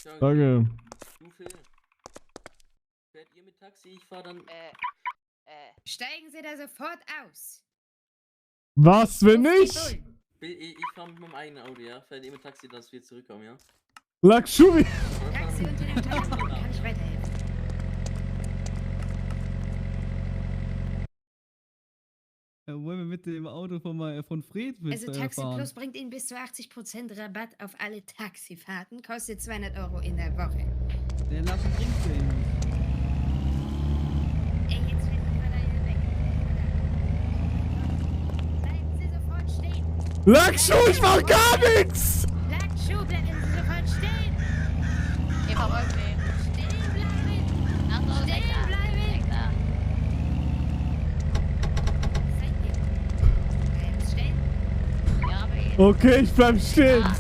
Ja, Danke. du, Phil. Fährt ihr mit Taxi? Ich fahr dann... Steigen Sie da sofort aus. Was, wenn Ruft die nicht? Bullen. Ich fahr mit meinem eigenen Auto, ja? Fährt ihr mit Taxi, dass wir zurückkommen, ja? Lakshumi! Taxi unter dem Telefon. Kann ich weiterhelfen? Wollen wir mit dem Auto von Fred Also Taxi fahren? Plus bringt Ihnen bis zu 80% Rabatt auf alle Taxifahrten. Kostet 200 € in der Woche. Der Laschen bringt's ja nicht. Ey, jetzt fällt die Verleihe weg. Bleiben Sie sofort stehen. Lakshu, ich mach gar nichts! Lackschuh, bleiben Sie sofort stehen. Ihr verfolgt mich. Stehen bleiben. Ach so, Stehen Sektor. bleiben. Sektor. Seid ihr? Bleiben stehen. Ja, aber Okay, ich bleib stehen. Ah,